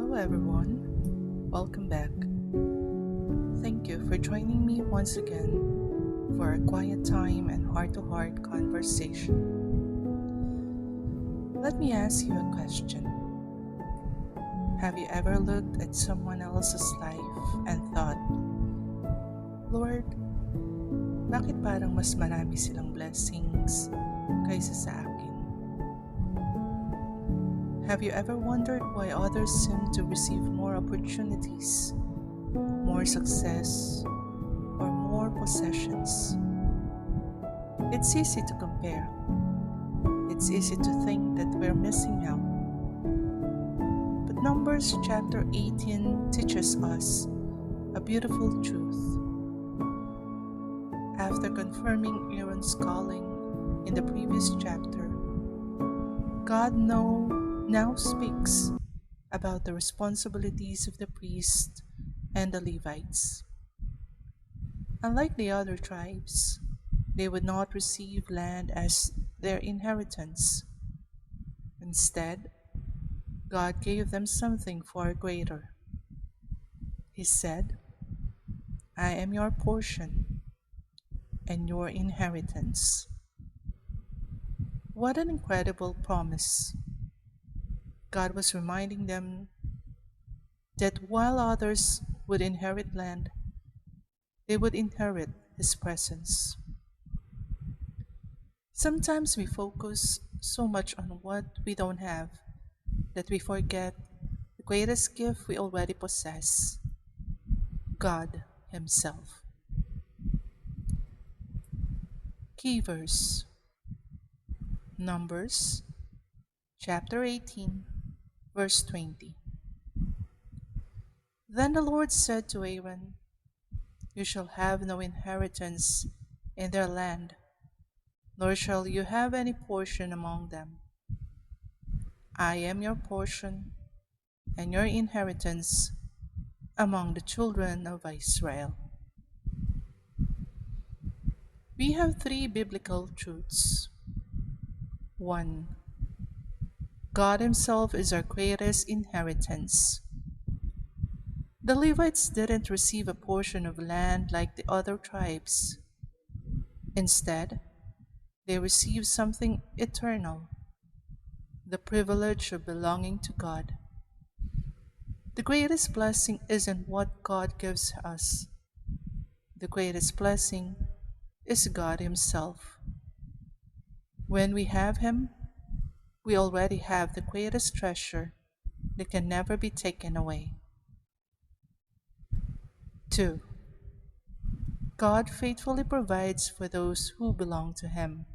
Hello, everyone. Welcome back. Thank you for joining me once again for a quiet time and heart to heart conversation. Let me ask you a question. Have you ever looked at someone else's life and thought, Lord, bakit parang mas marami silang blessings kaysa sa akin? Have you ever wondered why others seem to receive more opportunities, more success, or more possessions? It's easy to compare. It's easy to think that we're missing out. But Numbers chapter 18 teaches us a beautiful truth. After confirming Aaron's calling in the previous chapter, God now speaks about the responsibilities of the priest and the Levites. Unlike the other tribes, they would not receive land as their inheritance. Instead, God gave them something far greater. He said, I am your portion and your inheritance. What an incredible promise! God was reminding them that while others would inherit land, they would inherit His presence. Sometimes we focus so much on what we don't have that we forget the greatest gift we already possess, God Himself. Key verse Numbers chapter 18, verse 20. Then the Lord said to Aaron, You shall have no inheritance in their land, nor shall you have any portion among them. I am your portion and your inheritance among the children of Israel. We have three biblical truths. 1. God Himself is our greatest inheritance. The Levites didn't receive a portion of land like the other tribes. Instead, they received something eternal, the privilege of belonging to God. The greatest blessing isn't what God gives us. The greatest blessing is God Himself. When we have Him, we already have the greatest treasure that can never be taken away. 2. God faithfully provides for those who belong to Him.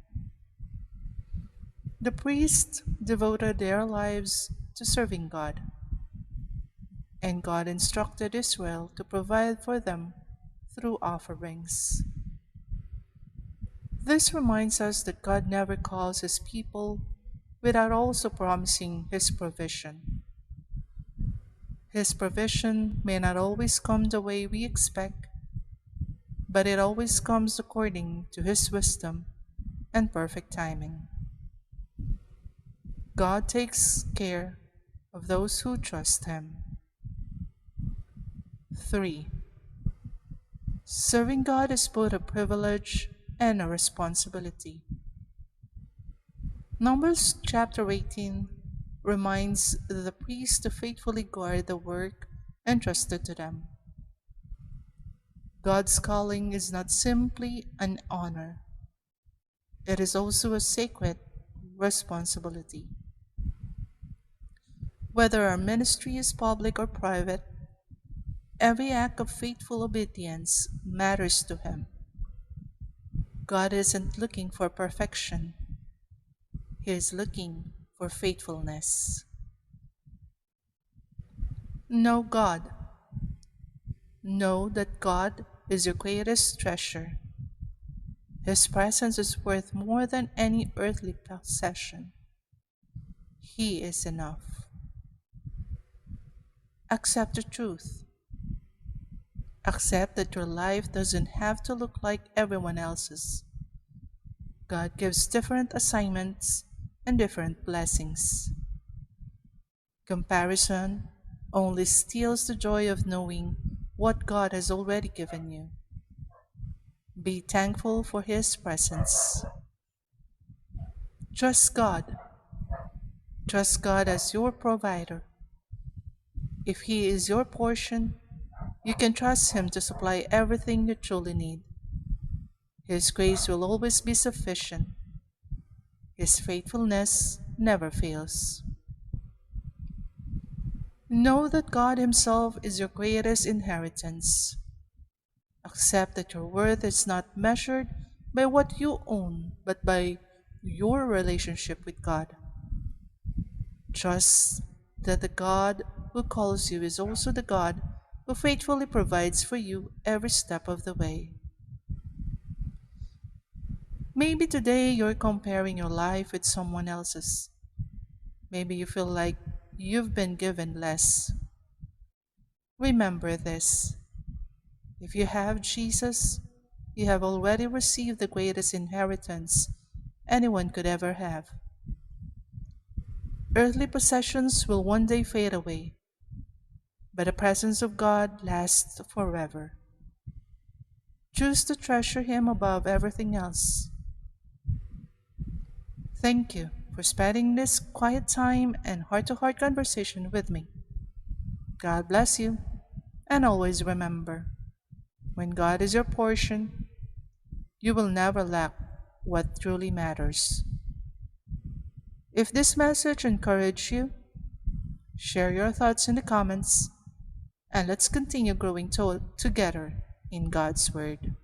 The priests devoted their lives to serving God, and God instructed Israel to provide for them through offerings. This reminds us that God never calls His people without also promising His provision. His provision may not always come the way we expect, but it always comes according to His wisdom and perfect timing. God takes care of those who trust Him. 3. Serving God is both a privilege and a responsibility. Numbers chapter 18 reminds the priests to faithfully guard the work entrusted to them. God's calling is not simply an honor, it is also a sacred responsibility. Whether our ministry is public or private, every act of faithful obedience matters to Him. God isn't looking for perfection, He is looking for faithfulness. Know God. Know that God is your greatest treasure. His presence is worth more than any earthly possession. He is enough. Accept the truth. Accept that your life doesn't have to look like everyone else's. God gives different assignments and different blessings. Comparison only steals the joy of knowing what God has already given you. Be thankful for His presence. Trust God. Trust God as your provider. If He is your portion, you can trust Him to supply everything you truly need. His grace will always be sufficient. His faithfulness never fails. Know that God Himself is your greatest inheritance. Accept that your worth is not measured by what you own, but by your relationship with God. Trust that the God who calls you is also the God who faithfully provides for you every step of the way. Maybe today you're comparing your life with someone else's. Maybe you feel like you've been given less. Remember this: if you have Jesus, you have already received the greatest inheritance anyone could ever have. Earthly possessions will one day fade away, but the presence of God lasts forever. Choose to treasure Him above everything else. Thank you for spending this quiet time and heart to heart conversation with me. God bless you, and always remember, when God is your portion, you will never lack what truly matters. If this message encouraged you, share your thoughts in the comments, and let's continue growing together in God's Word.